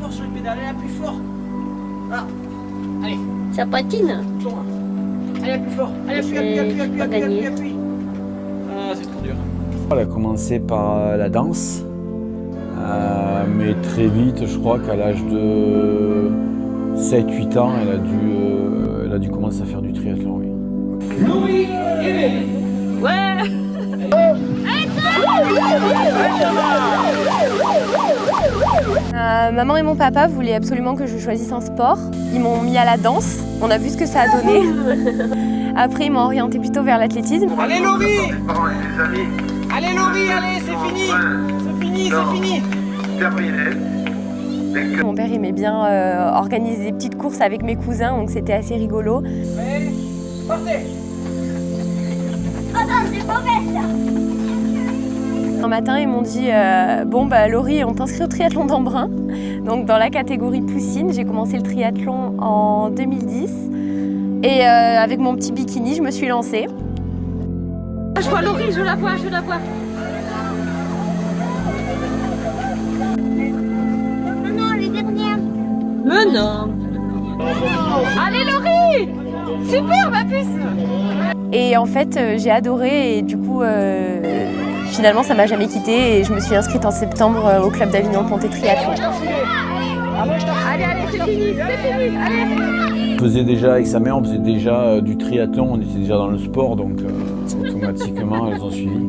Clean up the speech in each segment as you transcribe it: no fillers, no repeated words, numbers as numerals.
fort sur les pédales, allez, plus fort. Là. Allez. Ça patine. Allez, plus fort. Allez, appuie. Ah, c'est trop dur. Elle a commencé par la danse, mais très vite, je crois qu'à l'âge de 7-8 ans, elle a dû commencer à faire du triathlon. Oui. Laurie, Ouais. Maman et mon papa voulaient absolument que je choisisse un sport. Ils m'ont mis à la danse. On a vu ce que ça a donné. Après, ils m'ont orienté plutôt vers l'athlétisme. allez, Laurie. Allez, Laurie, allez, c'est fini. C'est fini. Mon père aimait bien organiser des petites courses avec mes cousins, donc c'était assez rigolo. Allez, partez. Oh non, c'est mauvais ça. Un matin, ils m'ont dit bon bah Laurie, on t'inscrit au triathlon d'Embrun. Donc dans la catégorie poussine, j'ai commencé le triathlon en 2010. Et avec mon petit bikini, je me suis lancée. Je vois Laurie, je la vois. Non, les dernières. Mais non. Allez Laurie, super ma puce. Et en fait, j'ai adoré et du coup, finalement, ça m'a jamais quittée et je me suis inscrite en septembre au club d'Avignon Pontet Triathlon. Allez, c'est fini, allez. On faisait déjà avec sa mère, on faisait déjà du triathlon, on était déjà dans le sport, donc automatiquement elles ont suivi.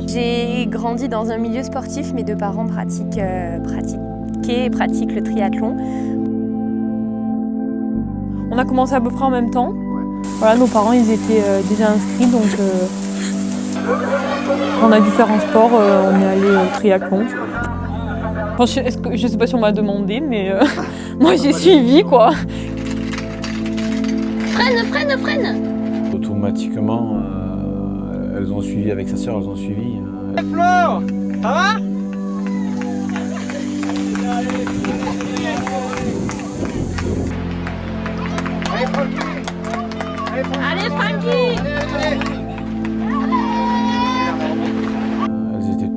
J'ai grandi dans un milieu sportif, mes deux parents pratiquent le triathlon. On a commencé à peu près en même temps. Voilà, nos parents ils étaient déjà inscrits, donc on a dû faire un sport, on est allé au triathlon. Enfin, je sais pas si on m'a demandé, mais moi j'ai suivi quoi. Freine. Automatiquement, elles ont suivi avec sa sœur, elles ont suivi. Flore, ça va? Allez, Frankie. Elles étaient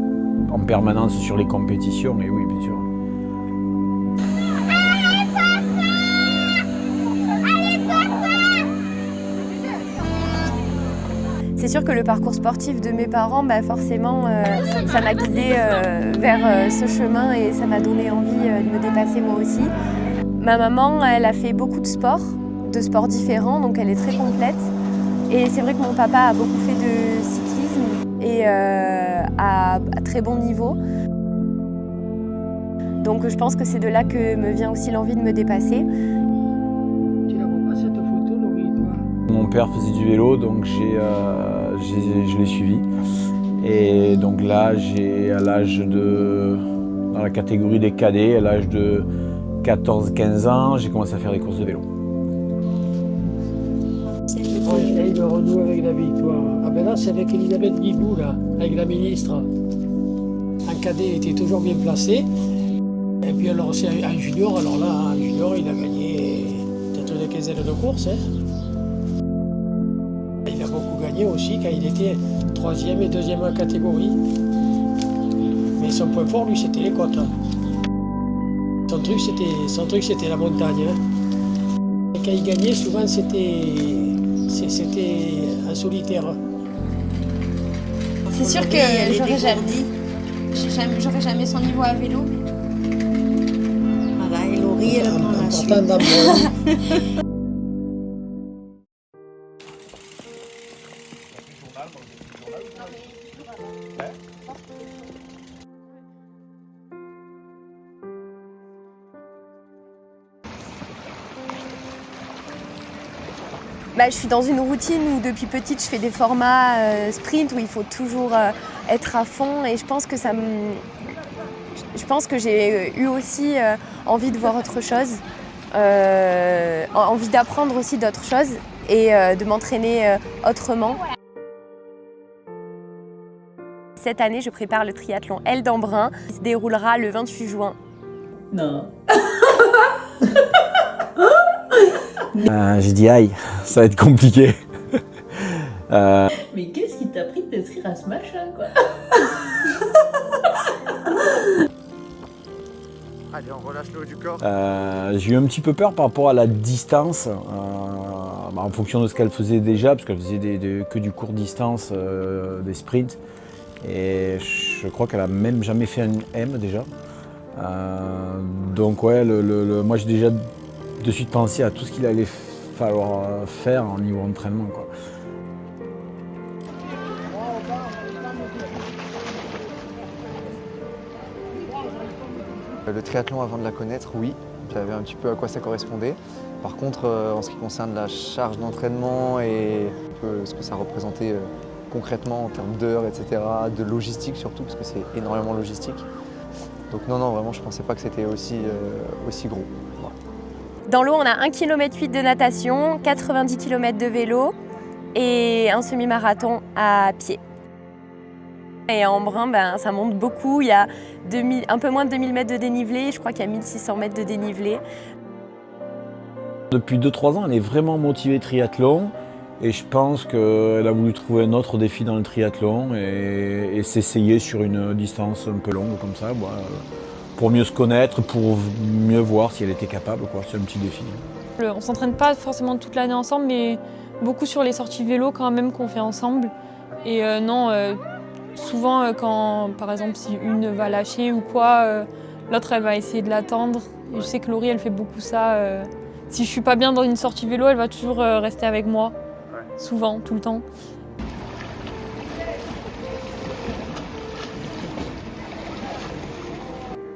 en permanence sur les compétitions, et oui, bien sûr. C'est sûr que le parcours sportif de mes parents, forcément, ça m'a guidée vers ce chemin et ça m'a donné envie de me dépasser moi aussi. Ma maman, elle a fait beaucoup de sports différents, donc elle est très complète. Et c'est vrai que mon papa a beaucoup fait de cyclisme et à très bon niveau. Donc je pense que c'est de là que me vient aussi l'envie de me dépasser. Tu la vois pas cette photo, Laurie, toi? Mon père faisait du vélo, donc je l'ai suivi. Et donc là, dans la catégorie des cadets, à l'âge de 14-15 ans, j'ai commencé à faire des courses de vélo. On essaye de renouer avec la victoire. Ah ben là, c'est avec Elisabeth Guilbault, là, avec la ministre. Un cadet était toujours bien placé. Et puis alors, c'est un junior. Alors là, un junior, il a gagné peut-être une quinzaine de courses. Il a beaucoup gagné aussi quand il était 3e et 2e catégorie. Mais son point fort, lui, c'était les côtes. Son truc, c'était la montagne. Et quand il gagnait, souvent, c'était un solitaire. C'est sûr que j'aurais jamais son niveau à vélo. Voilà, et Laurie, elle prend la suite. Je suis dans une routine où depuis petite je fais des formats sprint où il faut toujours être à fond et je pense que j'ai eu aussi envie de voir autre chose, envie d'apprendre aussi d'autres choses et de m'entraîner autrement. Cette année, je prépare le triathlon L d'Embrun qui se déroulera le 28 juin. Non. J'ai dit aïe, ça va être compliqué. Mais qu'est-ce qui t'a pris de t'inscrire à ce machin, quoi. Allez, on relâche le haut du corps. J'ai eu un petit peu peur par rapport à la distance, en fonction de ce qu'elle faisait déjà, parce qu'elle faisait que du court distance, des sprints. Et je crois qu'elle a même jamais fait un M déjà. Donc ouais, moi j'ai déjà de suite pensé à tout ce qu'il allait falloir faire en niveau entraînement, quoi. Le triathlon, avant de la connaître, oui, j'avais un petit peu à quoi ça correspondait. Par contre, en ce qui concerne la charge d'entraînement et ce que ça représentait concrètement en termes d'heures, etc., de logistique surtout, parce que c'est énormément logistique. Donc non, vraiment, je ne pensais pas que c'était aussi gros. Voilà. Dans l'eau, on a 1,8 km de natation, 90 km de vélo et un semi-marathon à pied. Et en brun, ça monte beaucoup. Il y a un peu moins de 2000 mètres de dénivelé. Je crois qu'il y a 1600 mètres de dénivelé. Depuis 2-3 ans, elle est vraiment motivée triathlon. Et je pense qu'elle a voulu trouver un autre défi dans le triathlon et s'essayer sur une distance un peu longue comme ça, pour mieux se connaître, pour mieux voir si elle était capable, quoi. C'est un petit défi. On ne s'entraîne pas forcément toute l'année ensemble, mais beaucoup sur les sorties vélo quand même qu'on fait ensemble. Et souvent, quand par exemple si une va lâcher ou quoi, l'autre elle va essayer de l'attendre. Je sais que Laurie elle fait beaucoup ça. Si je suis pas bien dans une sortie vélo, elle va toujours rester avec moi. Ouais. Souvent, tout le temps.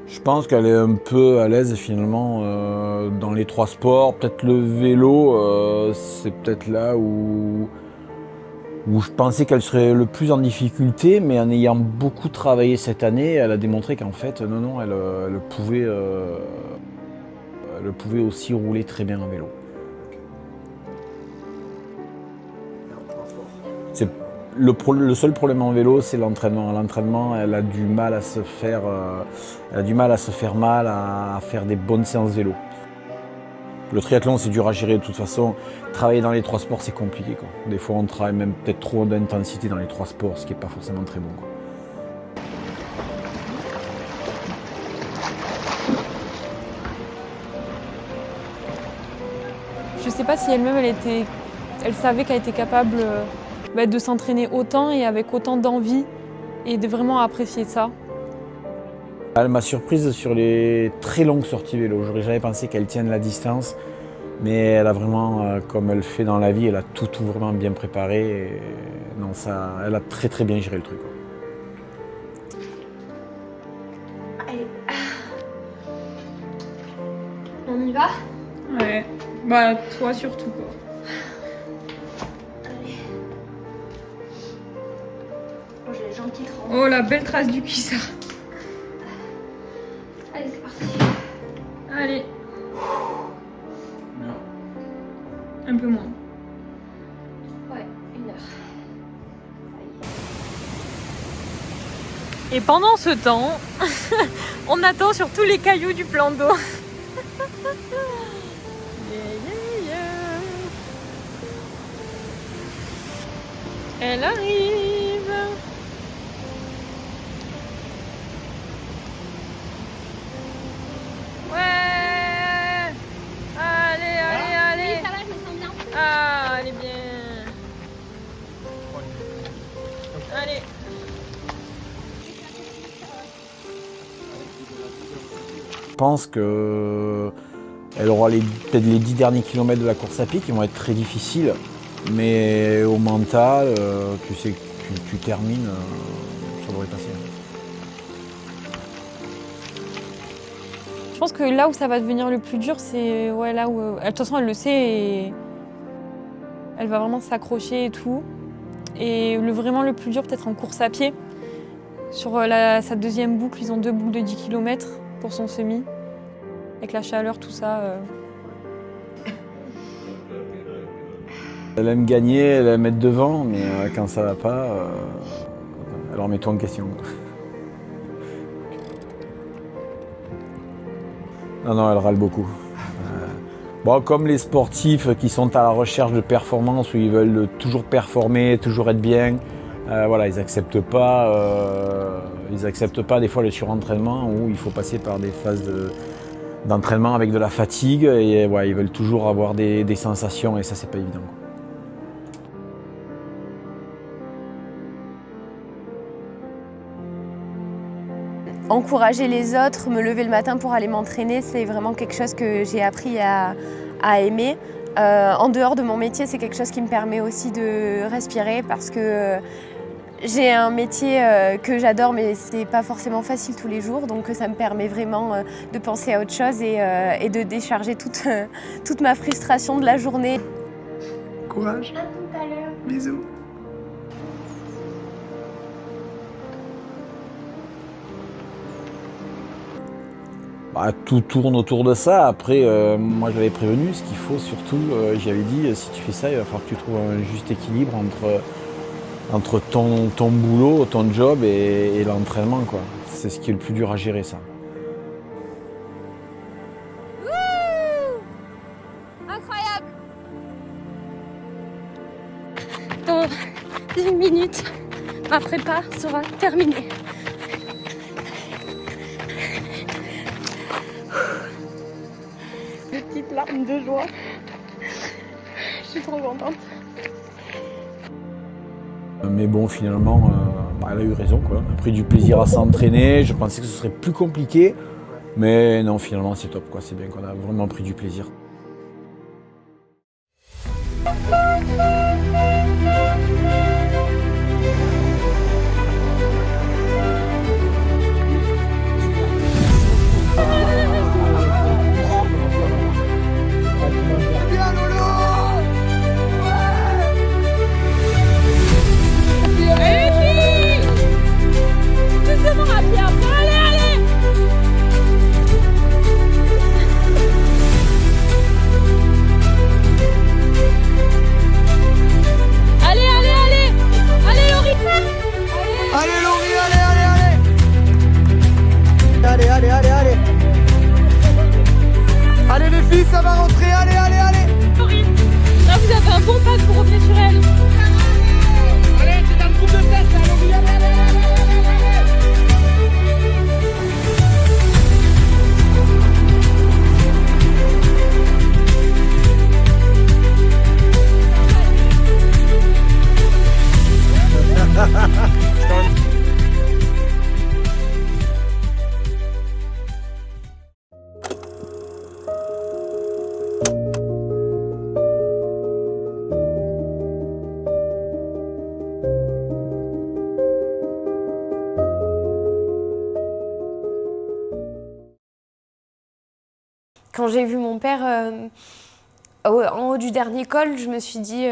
Je pense qu'elle est un peu à l'aise finalement dans les 3 sports. Peut-être le vélo, c'est peut-être là où je pensais qu'elle serait le plus en difficulté, mais en ayant beaucoup travaillé cette année, elle a démontré qu'en fait, non, elle pouvait aussi rouler très bien en vélo. Le seul problème en vélo, c'est l'entraînement. L'entraînement, elle a du mal à se faire mal, à faire des bonnes séances vélo. Le triathlon, c'est dur à gérer de toute façon. Travailler dans les 3 sports, c'est compliqué, quoi. Des fois, on travaille même peut-être trop d'intensité dans les 3 sports, ce qui n'est pas forcément très bon, quoi. Je sais pas si elle-même, elle savait qu'elle était capable de s'entraîner autant et avec autant d'envie et de vraiment apprécier ça. Elle m'a surprise sur les très longues sorties vélo. J'aurais jamais pensé qu'elle tienne la distance, mais elle a vraiment, comme elle fait dans la vie, elle a tout vraiment bien préparé. Et non, elle a très très bien géré le truc, quoi. Allez. On y va? Ouais, toi surtout, quoi. Allez. Oh, j'ai les jambes qui tremblent. Oh, la belle trace du cuissard. Allez, c'est parti. Allez. Un peu moins. Ouais, 1 heure. Et pendant ce temps, on attend sur tous les cailloux du plan d'eau. Elle arrive. Ouais. Allez. Oui, ça va, je me sens bien. Ah, elle est bien. Allez. Je pense qu'elle aura peut-être les 10 derniers kilomètres de la course à pied qui vont être très difficiles, mais au mental, tu sais que tu termines, ça devrait passer. Je pense que là où ça va devenir le plus dur, c'est là où... De toute façon, elle le sait et elle va vraiment s'accrocher et tout. Et vraiment le plus dur, peut-être en course à pied. Sur sa deuxième boucle, ils ont 2 boucles de 10 km pour son semi. Avec la chaleur, tout ça. Elle aime gagner, elle aime être devant, mais quand ça va pas, elle remet tout en question. Non, elle râle beaucoup. Comme les sportifs qui sont à la recherche de performance, où ils veulent toujours performer, toujours être bien, Voilà, ils n'acceptent pas des fois le surentraînement où il faut passer par des phases d'entraînement avec de la fatigue et ouais, ils veulent toujours avoir des sensations et ça c'est pas évident. Encourager les autres, me lever le matin pour aller m'entraîner, c'est vraiment quelque chose que j'ai appris à aimer. En dehors de mon métier, c'est quelque chose qui me permet aussi de respirer parce que j'ai un métier que j'adore mais c'est pas forcément facile tous les jours, donc ça me permet vraiment de penser à autre chose et de décharger toute ma frustration de la journée. Courage. À tout à l'heure. Bisous. Bah, tout tourne autour de ça. Après, moi je l'avais prévenu, ce qu'il faut surtout, j'avais dit, si tu fais ça, il va falloir que tu trouves un juste équilibre entre ton boulot, ton job et l'entraînement, quoi. C'est ce qui est le plus dur à gérer, ça. Incroyable! Dans 10 minutes, ma prépa sera terminée. Petite larme de joie. Je suis trop contente. Mais bon, finalement, elle a eu raison, quoi. Elle a pris du plaisir à s'entraîner. Je pensais que ce serait plus compliqué. Mais non, finalement, c'est top, quoi. C'est bien qu'on a vraiment pris du plaisir. Allez les filles, ça va rentrer, allez. Là, vous avez un bon pack pour revenir sur elle. Allez, c'est dans le groupe de test, allez. Quand j'ai vu mon père en haut du dernier col, je me suis dit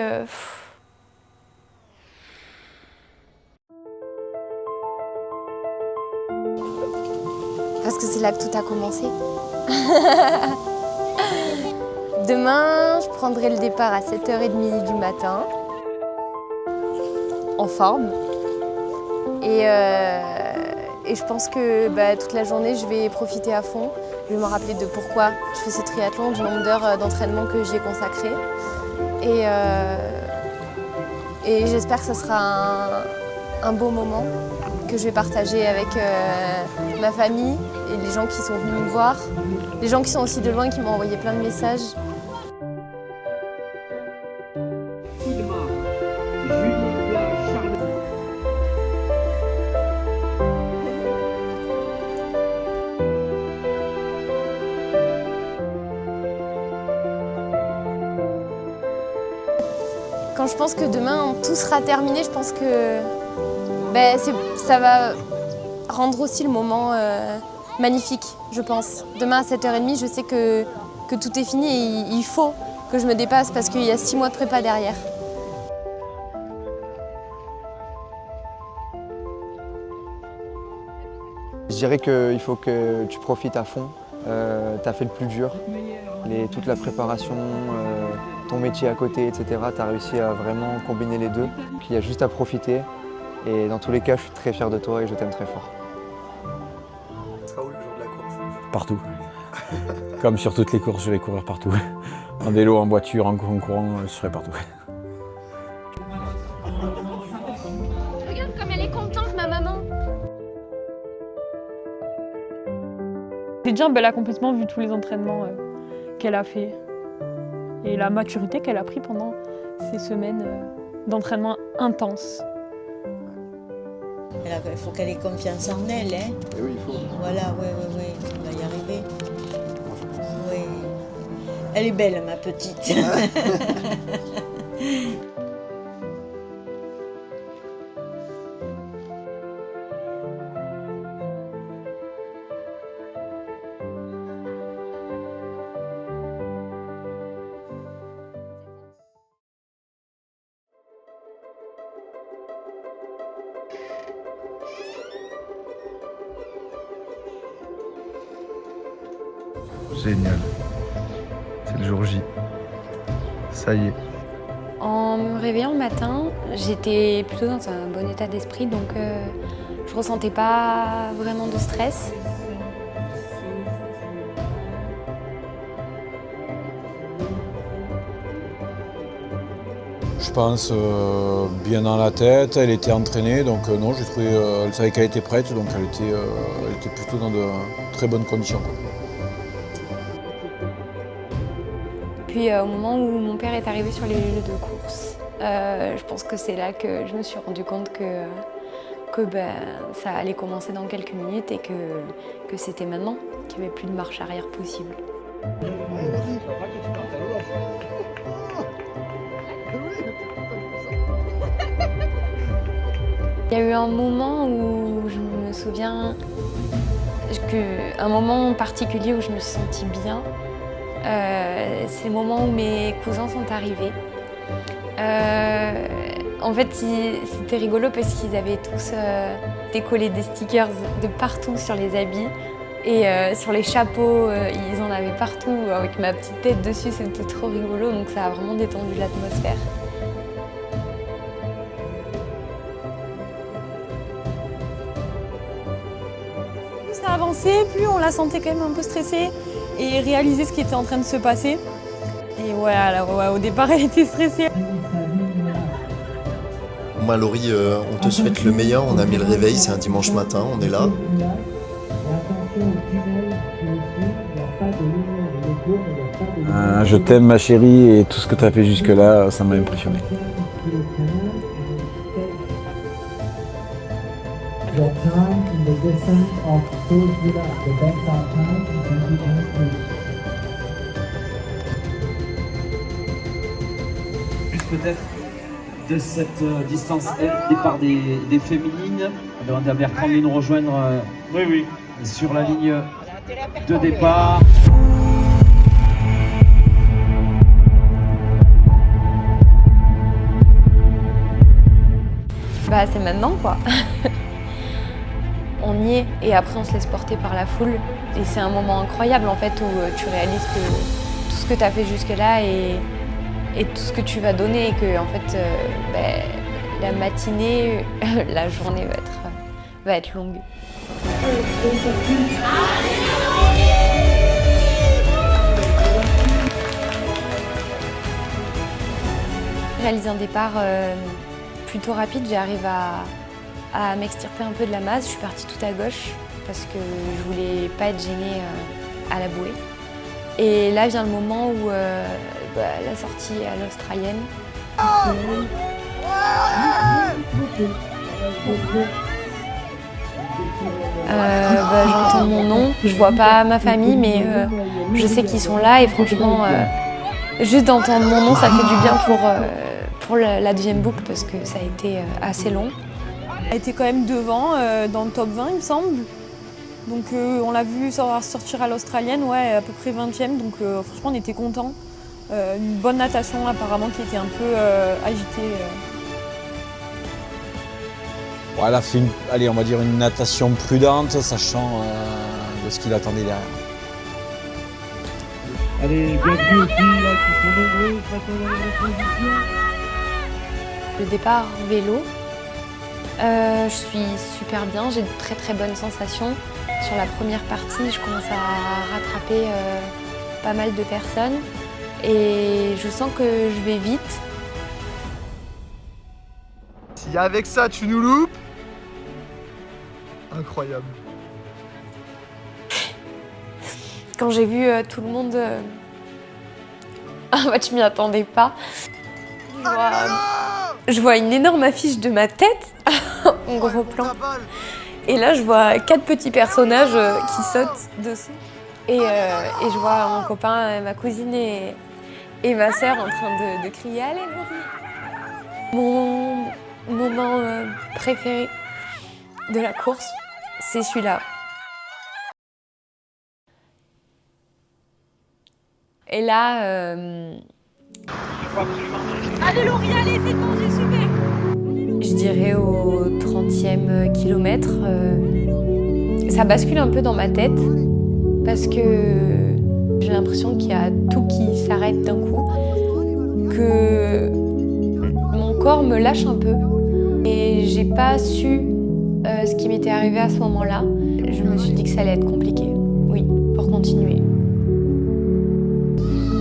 parce que c'est là que tout a commencé. Demain, je prendrai le départ à 7h30 du matin, en forme. Et je pense que toute la journée, je vais profiter à fond. Je vais me rappeler de pourquoi je fais ce triathlon, du nombre d'heures d'entraînement que j'y ai consacré. Et j'espère que ce sera un beau moment que je vais partager avec ma famille et les gens qui sont venus me voir, les gens qui sont aussi de loin, qui m'ont envoyé plein de messages. Quand je pense que demain tout sera terminé, je pense que ça va rendre aussi le moment magnifique, je pense. Demain à 7h30, je sais que tout est fini et il faut que je me dépasse parce qu'il y a 6 mois de prépa derrière. Je dirais qu'il faut que tu profites à fond. Tu as fait le plus dur, toute la préparation, ton métier à côté, etc. Tu as réussi à vraiment combiner les deux. Il y a juste à profiter. Et dans tous les cas, je suis très fier de toi et je t'aime très fort. Ça sera où le jour de la course? Partout. Comme sur toutes les courses, je vais courir partout. En vélo, en voiture, en courant, je serai partout. C'est déjà un bel accomplissement vu tous les entraînements qu'elle a fait et la maturité qu'elle a pris pendant ces semaines d'entraînement intenses. Il faut qu'elle ait confiance en elle. Hein. Et oui, il faut. Voilà, oui, on va y arriver. Oui. Elle est belle, ma petite. Génial. C'est le jour J. Ça y est. En me réveillant le matin, j'étais plutôt dans un bon état d'esprit, donc je ressentais pas vraiment de stress. Je pense bien dans la tête, elle était entraînée, donc non, j'ai trouvé, elle savait qu'elle était prête, donc elle était plutôt dans de très bonnes conditions, quoi. Puis au moment où mon père est arrivé sur les lieux de course, je pense que c'est là que je me suis rendu compte que ça allait commencer dans quelques minutes et que c'était maintenant, qu'il n'y avait plus de marche arrière possible. Il y a eu un moment où je me souviens, un moment particulier où je me suis sentie bien. C'est le moment où mes cousins sont arrivés. En fait, c'était rigolo parce qu'ils avaient tous décollé des stickers de partout sur les habits et sur les chapeaux, ils en avaient partout avec ma petite tête dessus, c'était trop rigolo, donc ça a vraiment détendu l'atmosphère. Plus ça avançait, plus on la sentait quand même un peu stressée et réaliser ce qui était en train de se passer. Et ouais, alors, au départ, elle était stressée. Moi, Laurie, on te souhaite le meilleur. On a mis le réveil, c'est un dimanche matin, on est là. Je t'aime ma chérie et tout ce que tu as fait jusque-là, ça m'a impressionné. Plus peut-être de cette distance départ des féminines. On va demander à Bertrand de nous rejoindre sur la ligne de départ. Bah c'est maintenant quoi. On y est et après on se laisse porter par la foule et c'est un moment incroyable en fait où tu réalises que tout ce que tu as fait jusque-là et tout ce que tu vas donner et que en fait la matinée, la journée va être longue. Réaliser un départ plutôt rapide, j'arrive à m'extirper un peu de la masse. Je suis partie tout à gauche parce que je voulais pas être gênée à la bouée. Et là vient le moment où la sortie à l'australienne. J'entends mon nom, je vois pas ma famille mais je sais qu'ils sont là et franchement juste d'entendre mon nom ça fait du bien pour la deuxième boucle parce que ça a été assez long. Elle était quand même devant dans le top 20 il me semble. Donc on l'a vu sortir à l'australienne, ouais, à peu près 20e, donc franchement on était contents. Une bonne natation apparemment qui était un peu agitée. Elle a fait on va dire une natation prudente, sachant de ce qu'il attendait derrière. Allez, bienvenue aux filles là, qui sont nombreuses maintenant dans la position. Le départ vélo, je suis super bien, j'ai de très très bonnes sensations. Sur la première partie, je commence à rattraper pas mal de personnes et je sens que je vais vite. Si avec ça tu nous loupes, incroyable. Quand j'ai vu tout le monde, en fait je m'y attendais pas. Je vois une énorme affiche de ma tête en gros plan. Et là je vois 4 petits personnages qui sautent dessus. Et je vois mon copain, ma cousine et ma sœur en train de crier « Allez, Laurie !» Mon moment préféré de la course, c'est celui-là. Et là... Allez Laurie, allez, c'est bon, j'ai super. Je dirais au 30e kilomètre, ça bascule un peu dans ma tête parce que j'ai l'impression qu'il y a tout qui s'arrête d'un coup, que mon corps me lâche un peu et j'ai pas su ce qui m'était arrivé à ce moment-là. Je me suis dit que ça allait être compliqué, oui, pour continuer.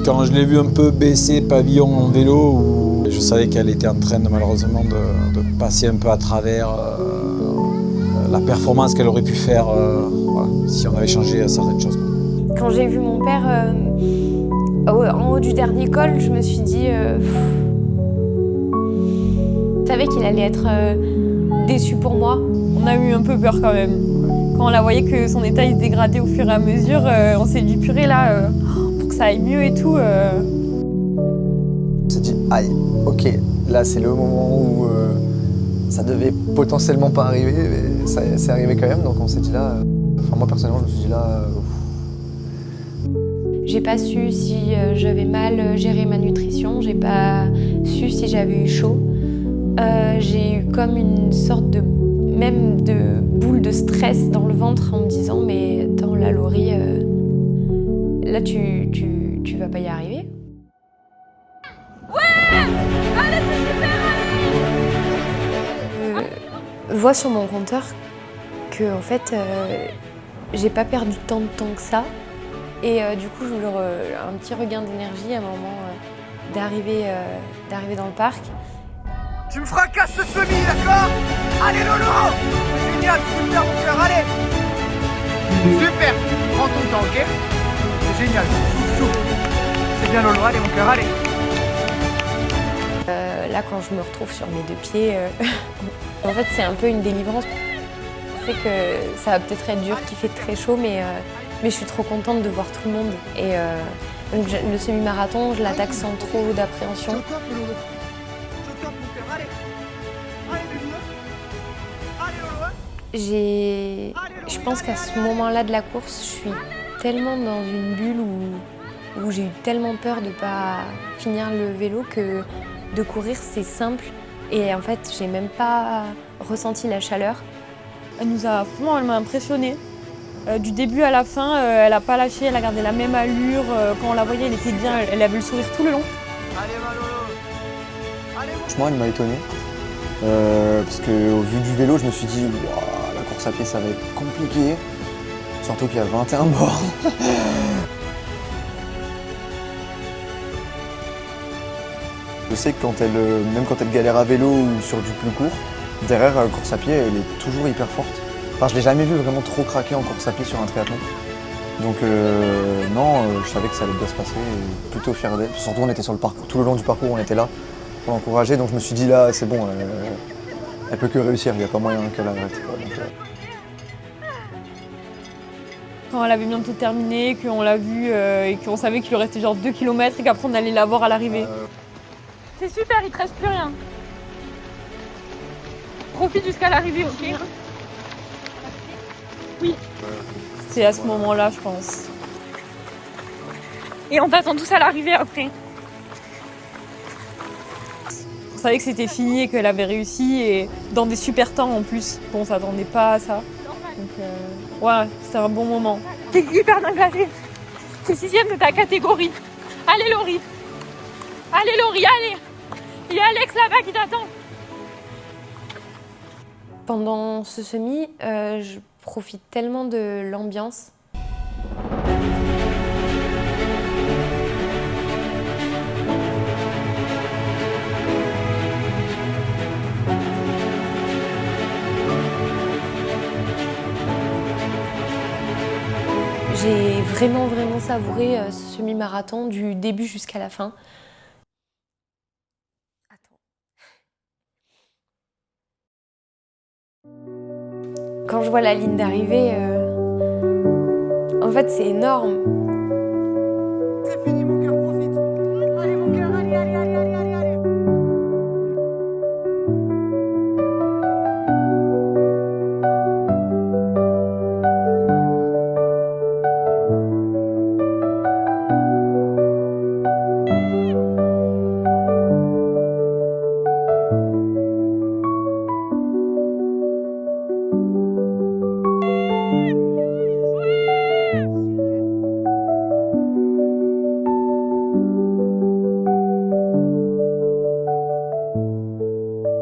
Quand je l'ai vu un peu baisser pavillon en vélo, je savais qu'elle était en train de, malheureusement de passer un peu à travers la performance qu'elle aurait pu faire voilà, si on avait changé certaines choses. Quand j'ai vu mon père en haut du dernier col, je me suis dit... je savais qu'il allait être déçu pour moi. On a eu un peu peur quand même. Quand on la voyait que son état il se dégradait au fur et à mesure, on s'est dit purée là, pour que ça aille mieux et tout. On s'est dit aïe, ok, là c'est le moment où ça devait potentiellement pas arriver, mais ça c'est arrivé quand même, donc on s'est dit là, enfin moi personnellement je me suis dit là... J'ai pas su si j'avais mal géré ma nutrition, j'ai pas su si j'avais eu chaud. J'ai eu comme une sorte de boule de stress dans le ventre en me disant mais attends là Laurie, là tu vas pas y arriver. Ouais, allez, c'est super, allez. Je vois sur mon compteur que en fait j'ai pas perdu tant de temps que ça et du coup j'ai eu un petit regain d'énergie à un moment d'arriver dans le parc. Tu me fracasses ce semi, d'accord? Allez Lolo! Génial, super mon cœur, allez! Super! Prends ton temps, ok? C'est génial, souffle. C'est bien Lolo, allez mon cœur, allez! Là quand je me retrouve sur mes 2 pieds, en fait c'est un peu une délivrance. C'est que ça va peut-être être dur, qu'il fait très chaud, mais je suis trop contente de voir tout le monde. Et donc, le semi-marathon, je l'attaque sans trop d'appréhension. Je pense qu'à ce moment-là de la course, je suis tellement dans une bulle où j'ai eu tellement peur de ne pas finir le vélo que de courir c'est simple et en fait j'ai même pas ressenti la chaleur. Elle m'a impressionnée. Du début à la fin, elle a pas lâché, elle a gardé la même allure. Quand on la voyait, elle était bien, elle avait le sourire tout le long. Franchement, elle m'a étonné. Parce qu'au vu du vélo, je me suis dit, wow, la course à pied, ça va être compliqué. Surtout qu'il y a 21 bornes. Je sais que même quand elle galère à vélo ou sur du plus court, derrière la course à pied, elle est toujours hyper forte. Enfin, je l'ai jamais vu vraiment trop craquer en course à pied sur un triathlon. Donc non, je savais que ça allait bien se passer et plutôt fier d'elle. Surtout on était sur le parcours, tout le long du parcours on était là pour l'encourager, donc je me suis dit là c'est bon, elle peut que réussir, il n'y a pas moyen qu'elle arrête. Donc, Quand elle avait bientôt terminé, qu'on l'a vue et qu'on savait qu'il lui restait genre 2 km et qu'après on allait la voir à l'arrivée. C'est super, il te reste plus rien. Profite jusqu'à l'arrivée, ok? Oui. C'est à ce moment-là, je pense. Et on t'attend tous à l'arrivée après. On savait que c'était fini et qu'elle avait réussi et dans des super temps en plus. Bon, on s'attendait pas à ça. Donc ouais, c'était un bon moment. T'es hyper engagée. T'es 6e de ta catégorie. Allez Laurie. Allez Laurie, allez. Il y a Alex là-bas qui t'attend. Pendant ce semi, je profite tellement de l'ambiance. J'ai vraiment savouré ce semi-marathon du début jusqu'à la fin. Quand je vois la ligne d'arrivée, en fait c'est énorme. C'est fini mon cœur, profite. Allez mon cœur, allez.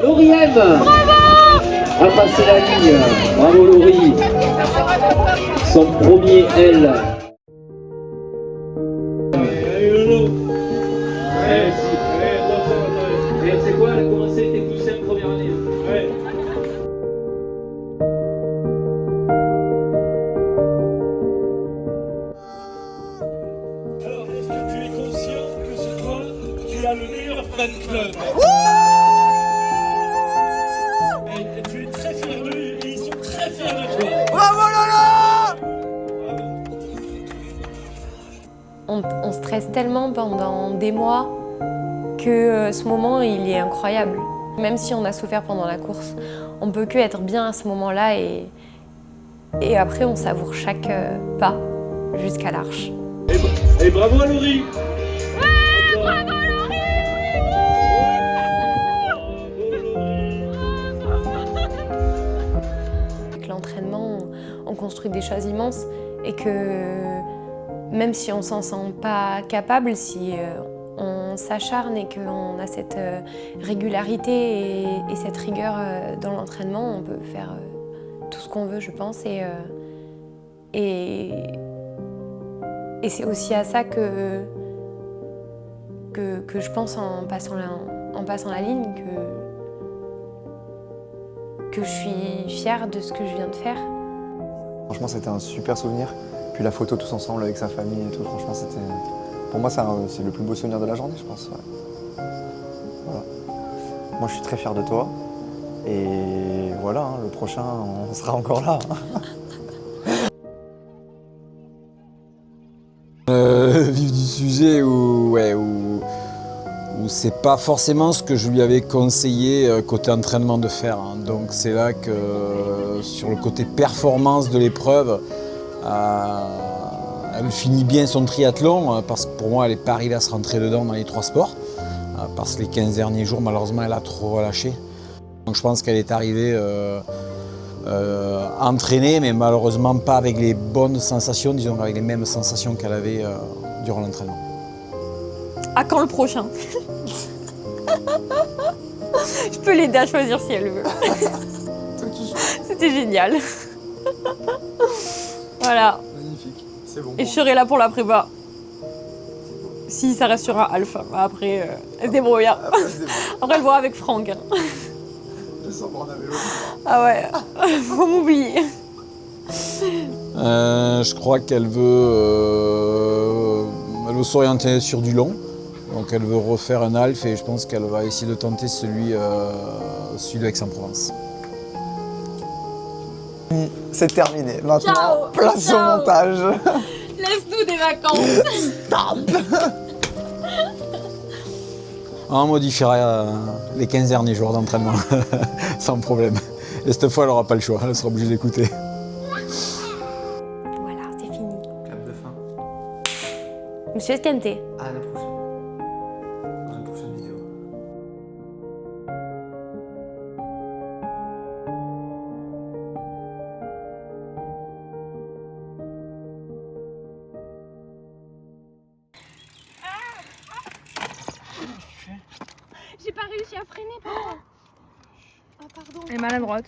Laurie-M a passé la ligne. Bravo Laurie. Son premier L. C'est quoi, elle a commencé, elle était poussée en première année. Ouais. Alors, est-ce que tu es conscient que c'est toi qui as le meilleur fan club? Et tu es très fier d'eux, et ils sont très fiers de toi. Bravo Lola! On stresse tellement pendant des mois que ce moment il est incroyable. Même si on a souffert pendant la course, on peut que être bien à ce moment-là et après on savoure chaque pas jusqu'à l'arche. Et bravo à Laurie! Ouais, bravo Laurie! Avec l'entraînement, on construit des choses immenses et que même si on s'en sent pas capable, si on s'acharne et qu'on a cette régularité et cette rigueur dans l'entraînement, on peut faire tout ce qu'on veut, je pense. Et c'est aussi à ça que je pense en passant la ligne, que je suis fière de ce que je viens de faire. Franchement, c'était un super souvenir. Puis la photo tous ensemble avec sa famille et tout, franchement, c'était... Pour moi, c'est le plus beau souvenir de la journée, je pense. Ouais. Voilà. Moi, je suis très fier de toi. Et voilà, hein, le prochain, on sera encore là. Vif du sujet où c'est pas forcément ce que je lui avais conseillé côté entraînement de faire. Hein. Donc c'est là que sur le côté performance de l'épreuve, elle finit bien son triathlon parce que pour moi elle n'est pas arrivée à se rentrer dedans dans les 3 sports. Parce que les 15 derniers jours malheureusement elle a trop relâché. Donc je pense qu'elle est arrivée entraînée mais malheureusement pas avec les bonnes sensations, disons avec les mêmes sensations qu'elle avait durant l'entraînement. À quand le prochain? Je peux l'aider à choisir si elle veut. C'était génial. Voilà. Magnifique, c'est bon. Et je serai là pour la prépa. Si ça reste sur un alpha. Après, elle se débrouille. Après, elle voit avec Franck. Ah ouais, faut m'oublier. Je crois qu'elle veut s'orienter sur du long. Donc elle veut refaire un alpha et je pense qu'elle va essayer de tenter celui de Aix-en-Provence. C'est terminé. Maintenant, Ciao, place au ciao. montage. Laisse-nous des vacances. Stop. On modifiera les 15 derniers jours d'entraînement, sans problème. Et cette fois, elle n'aura pas le choix, elle sera obligée d'écouter. Voilà, c'est fini. Clap de fin. Monsieur Escanté. À la prochaine. Dans une prochaine vidéo. J'ai pas réussi à freiner, pardon. Oh, pardon. Elle est maladroite.